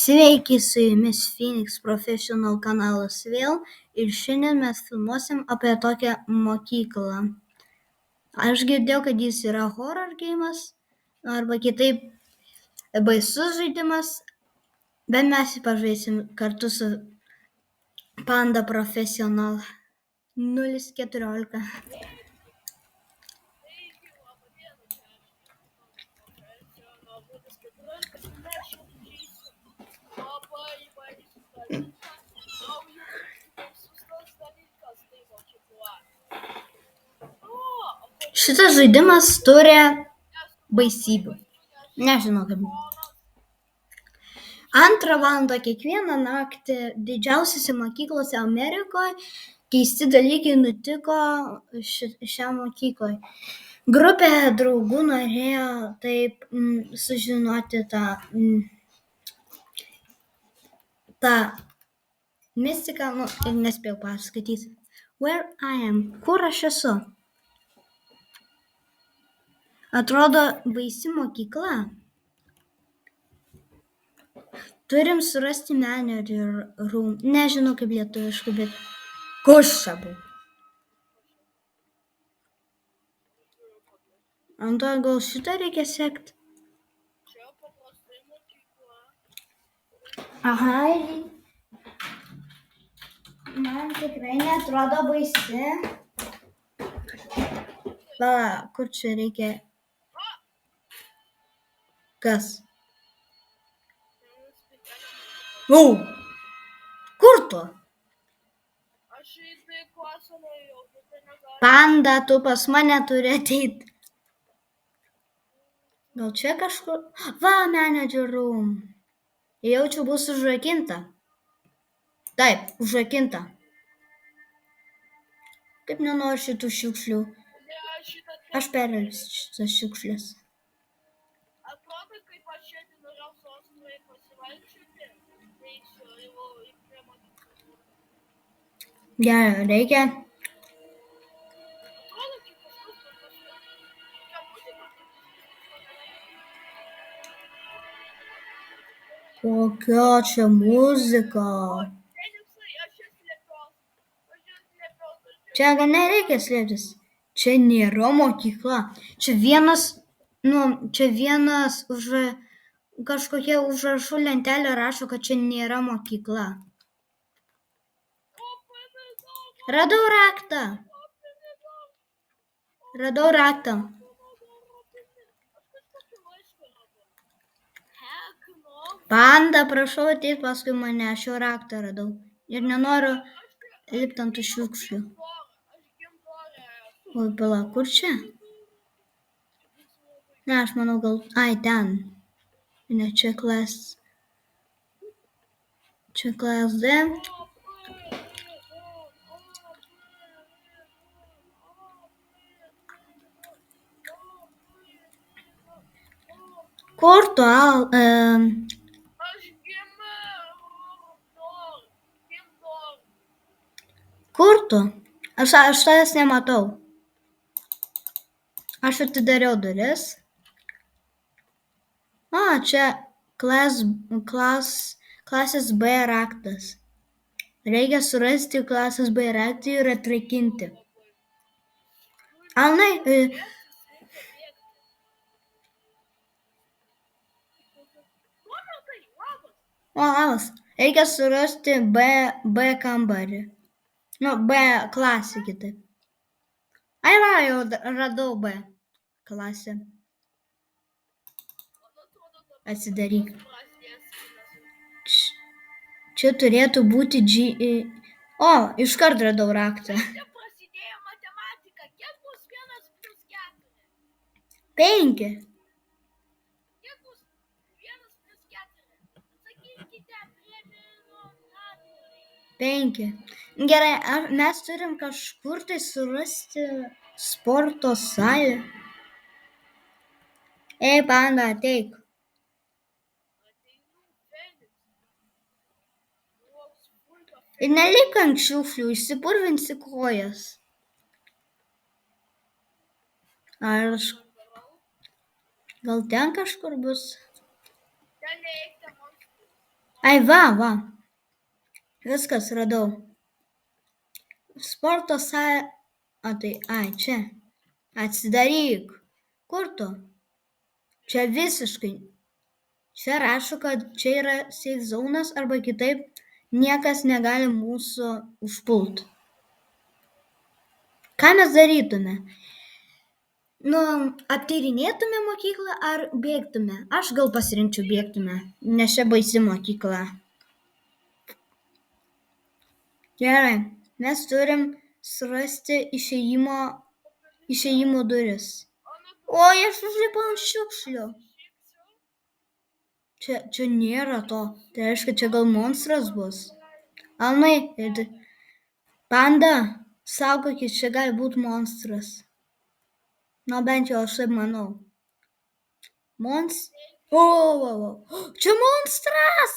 Sveiki, su jumis Phoenix Professional kanalas vėl ir šiandien mes filmuosim apie tokią mokyklą. Aš girdėjau, kad jis yra horror geimas arba kitaip baisus žaidimas, bet mes jį pažaisim kartu su Panda Professional 014. Šitas žaidimas turi baisybių. Nežinau kaip. 2 valandą kiekvieną naktį didžiausiose mokyklose Amerikoje keisti dalykai nutiko šią mokyklą. Grupė draugų norėjo taip sužinoti tą mistiką, ir nespėjau paskaityti. Where I am? Kur aš esu? Atrodo baisi mokykla. Turim surasti manager room. Nežinau kaip lietuviškai, bet kus čia buvo? Ant to gal šitą reikia sekti? Aha. Man tikrai neatrodo baisi. Pala, kur čia reikia? Kas? Kur tu? Panda, tu pas mane turi ateiti. Gal čia kažkur? Va, manager room. Jaučiu bus užrakinta. Taip, užrakinta. Kaip nenoriu šitų šiukšlių. Aš perėsiu šitas šiukšlės. Atrodo, kaip aš šiandien norėjau su Oskarai pasivaikščioti. Gerai, reikia. Kokia čia muzika? Čia gal nereikia slėptis. Čia nėra mokykla. Čia vienas kažkokia užrašų lentelė rašo, kad čia nėra mokykla. Radau raktą. Panda, prašau ateiti paskui mane, aš jau raktą radau. Ir nenoriu lipti ant tų šiukšlių. Oi, pala, kur čia? Ne, aš manau gal... Ai, ten. Ne, čia class D. Kur tu? Kur tu? Aš tavęs nematau. Aš atidariau duris. Čia klasės B raktas. Reikia surasti klasės B raktą ir atrakinti. Alnai. Labas. Reikia surasti B kambarį. B klasę kitaip. Ai, va, jau radau B klasę. Atsidaryk. Čia turėtų būti iškart radau raktą. 5. Gerai, mes turim kažkur tai surasti sporto salę. Ei, Panda, ateik. Ir nelipk ant šiukšlių, išsipurvinsi kojas. Gal ten kažkur bus? Ai, va. Viskas radau. Sporto čia. Atsidaryk. Kur tu? Čia visiškai. Čia rašo, kad čia yra safe zonas arba kitaip niekas negali mūsų užpult. Ką mes darytume? Aptyrinėtume mokyklą ar bėgtume? Aš gal pasirinkčiau bėgtume, nes čia baisi mokykla. Gerai, mes turim surasti išėjimo duris. Oi, aš užlipau ant šiukšlių. Čia nėra to. Tai reiškia, čia gal monstras bus. Alnai, panda, saugokit, čia gali būti monstras. Bent jau aš taip manau. Čia monstras!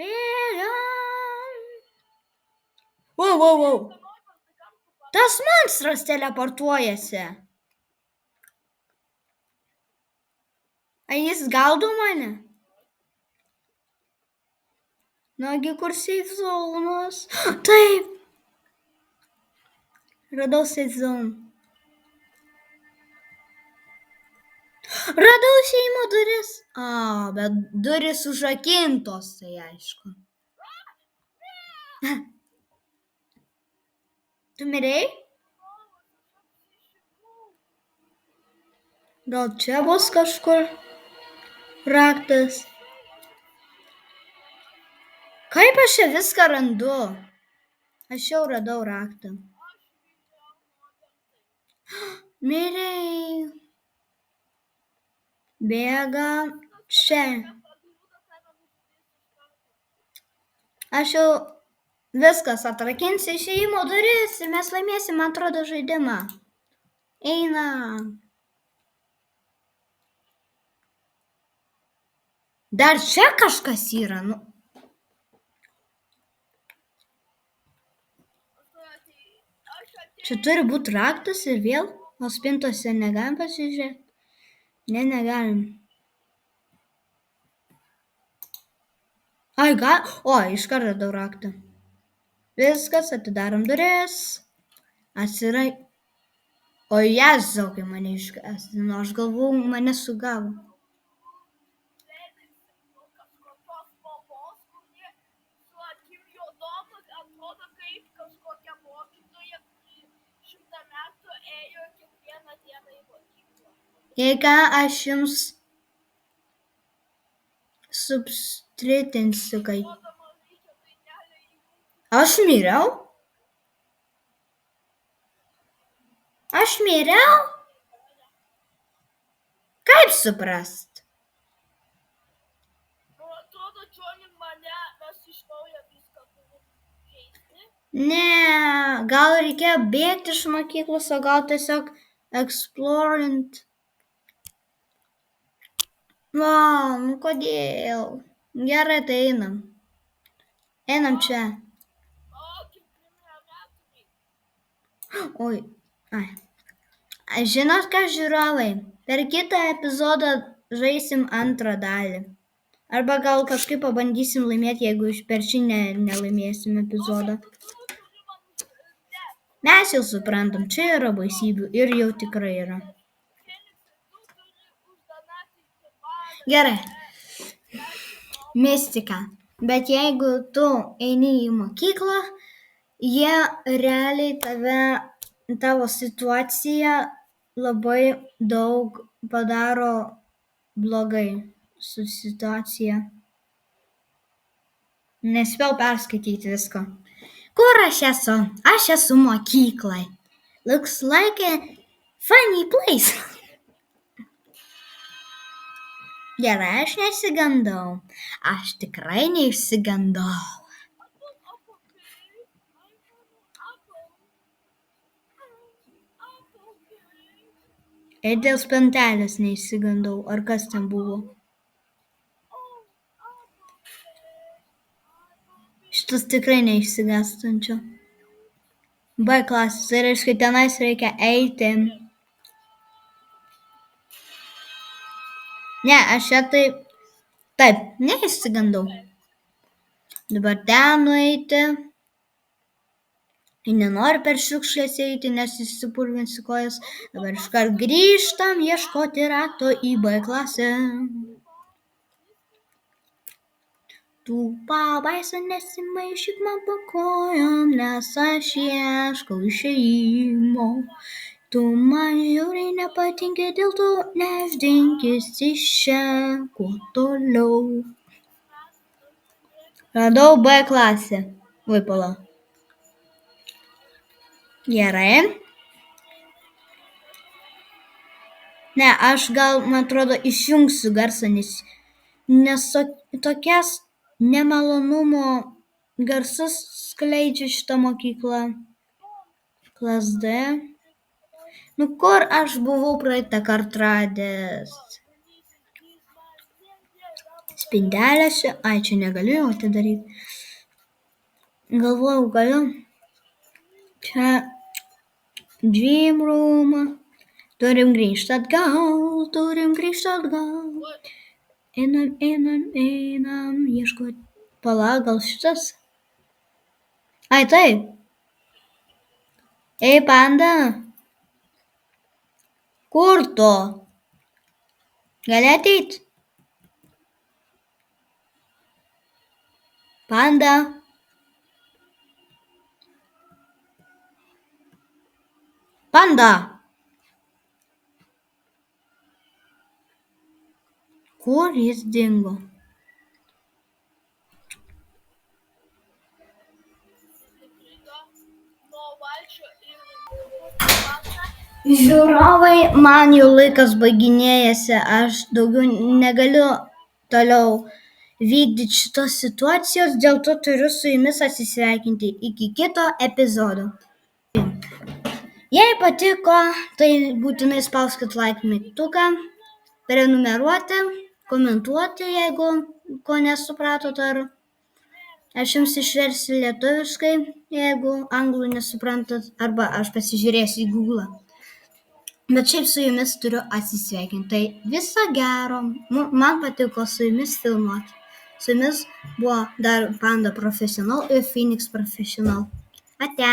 Bėgam! Wow. Tas monstras teleportuojasi. Ar jis gaudo mane? Nagi kur safe zonas? Taip. Radau safe zone. Radau išėjimo duris. Bet duris užrakintos, tai aišku. Tu mirei? Gal čia bus kažkur raktas? Kaip aš čia viską randu? Aš jau radau raktą. Mirei. Bėga čia. Aš jau viskas atrakinsiu išėjimo duris ir mes laimėsim, man atrodo, žaidimą. Eina. Dar čia kažkas yra. Čia turi būti raktas ir vėl, o spintose negalim pasižiūrėti. Ne, negalim. Ai, iškart radau raktą. Viskas, atidarom duris. O Jėzau, kai mane išgąsdino, aš galvau, mane sugavo. Jei ką, aš jums substritinsiu, kai... Aš miriau? Kaip suprast? Ne, gal reikėjo bėgti iš mokyklos, o gal tiesiog explorint. Kodėl? Gerai, tai einam. Einam čia. Oi. Žinot ką, žiūrovai? Per kitą epizodą žaisim antrą dalį. Arba gal kažkaip pabandysim laimėti, jeigu per šį nelaimėsim epizodą. Mes jau suprantam, čia yra baisybių ir jau tikrai yra. Gerai. Mistika. Bet jeigu tu eini į mokyklą, jie realiai tavo situaciją labai daug padaro blogai su situacija. Nespėjau perskaityti visko. Kur aš esu? Aš esu mokyklai. Looks like a funny place. Gerai, aš neišsigandau. Aš tikrai neišsigandau. Ir dėl spintelės neišsigandau. Ar kas ten buvo? Šitas tikrai neišsigastančio. B klasės, tai reiškia, tenais reikia eiti. Ne, aš čia taip Taip, neišsigandau. Dabar ten nueiti. Nenoriu per šiukšlės eiti, nes įsipurvinsiu kojas. Dabar iškart grįžtam ieškoti rakto į B klasę. Tu pabaisa nesimaišyk man po kojom, nes aš ieškau išėjimo. Tu man žiūriai nepatinki, dėl to nešdinkis iš čia kuo toliau. Radau B klasę. Vaipala. Gerai. Ne, aš gal, man atrodo, išjungsiu garsą, nes tokias nemalonumo garsus skleidžia šitą mokyklą. Klas D. Nu, kur aš buvau praeitą kartą radęs? Spintelėse. Ai, čia negaliu atidaryti. Galvojau, galiu. Čia dream room. Turim grįžti atgal. Einam, ieškoti. Pala, gal šitas? Ai, taip. Ei, panda. Kur tu? Gali ateit? Panda. Panda. Kur jis dingo? Žiūrovai, man jau laikas baiginėjasi, aš daugiau negaliu toliau vykdyti šitos situacijos, dėl to turiu su jumis atsisveikinti iki kito epizodo. Jei patiko, tai būtinai spauskit like mygtuką, prenumeruoti, komentuoti, jeigu ko nesupratot, ar aš jums išversiu lietuviškai, jeigu anglų nesuprantat, arba aš pasižiūrėsiu į Google. Bet šiaip su jumis turiu atsisveikinti. Tai viso gero. Man patiko su jumis filmuoti. Su jumis buvo dar Panda Professional ir Phoenix Professional. Ate.